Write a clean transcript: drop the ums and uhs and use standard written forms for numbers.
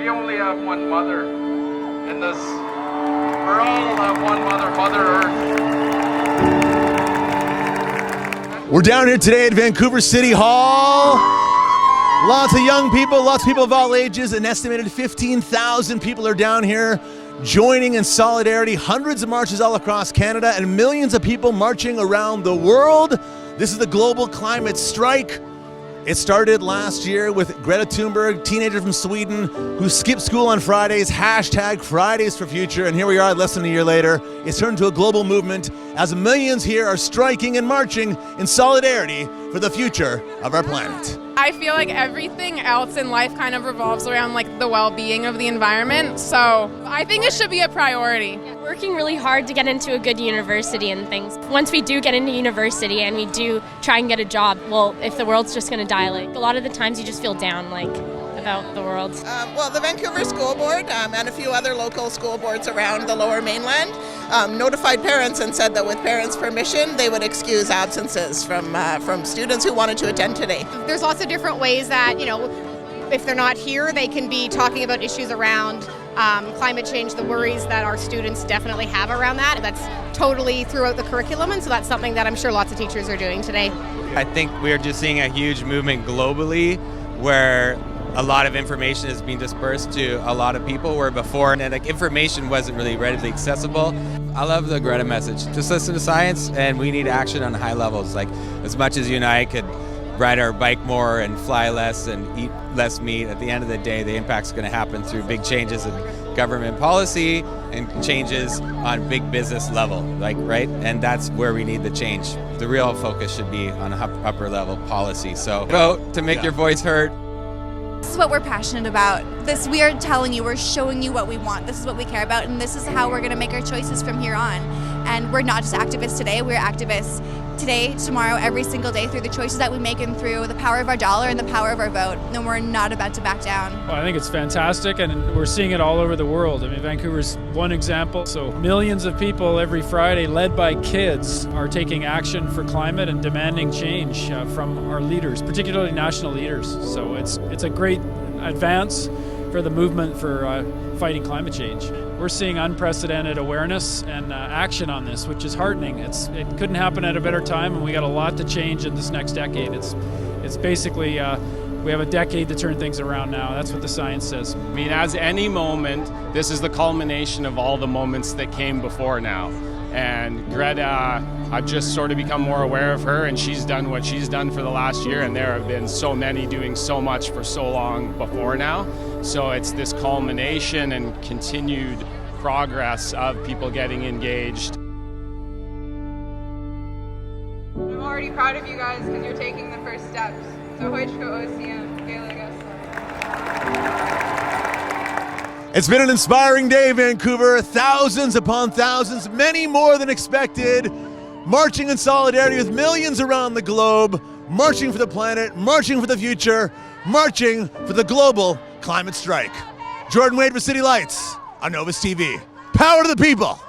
we only have one mother in this. We're all have one mother, Mother Earth. We're down here today at Vancouver City Hall. Lots of young people, lots of people of all ages. An estimated 15,000 people are down here joining in solidarity. Hundreds of marches all across Canada and millions of people marching around the world. This is the global climate strike. It started last year with Greta Thunberg, teenager from Sweden, who skipped school on Fridays, hashtag Fridays for Future, and here we are less than a year later. It's turned into a global movement as millions here are striking and marching in solidarity for the future of our planet. I feel like everything else in life kind of revolves around like the well-being of the environment, so I think it should be a priority. Working really hard to get into a good university and things. Once we do get into university and we do try and get a job, well, if the world's just going to die, like a lot of the times you just feel down like about the world. Well, the Vancouver School Board and a few other local school boards around the Lower Mainland notified parents and said that with parents' permission, they would excuse absences from students who wanted to attend today. There's lots of different ways that, if they're not here, they can be talking about issues around climate change, the worries that our students definitely have around that. That's totally throughout the curriculum, and so that's something that I'm sure lots of teachers are doing today. I think we're just seeing a huge movement globally where a lot of information is being dispersed to a lot of people where before information wasn't really readily accessible. I love the Greta message. Just listen to science, and we need action on high levels. Like as much as you and I could ride our bike more and fly less and eat less meat, at the end of the day, the impact's going to happen through big changes in government policy and changes on big business level, right? And that's where we need the change. The real focus should be on upper level policy. So vote to make your voice heard. This is what we're passionate about. We are telling you, we're showing you what we want. This is what we care about, and this is how we're going to make our choices from here on. And we're not just activists today, we're activists today, tomorrow, every single day through the choices that we make and through the power of our dollar and the power of our vote. And we're not about to back down. Well, I think it's fantastic, and we're seeing it all over the world. I mean, Vancouver's one example. So millions of people every Friday, led by kids, are taking action for climate and demanding change from our leaders, particularly national leaders. So it's a great advance for the movement for fighting climate change. We're seeing unprecedented awareness and action on this, which is heartening. It couldn't happen at a better time, and we got a lot to change in this next decade. It's basically we have a decade to turn things around now. That's what the science says. I mean, as any moment, this is the culmination of all the moments that came before now. And Greta, I've just sort of become more aware of her, and she's done what she's done for the last year, and there have been so many doing so much for so long before now. So it's this culmination and continued progress of people getting engaged. I'm already proud of you guys because you're taking the first steps. So Hoichko OCM, Gaelic. It's been an inspiring day, Vancouver. Thousands upon thousands, many more than expected, marching in solidarity with millions around the globe, marching for the planet, marching for the future, marching for the global climate strike. Jordan Wade for City Lights on Novus TV. Power to the people.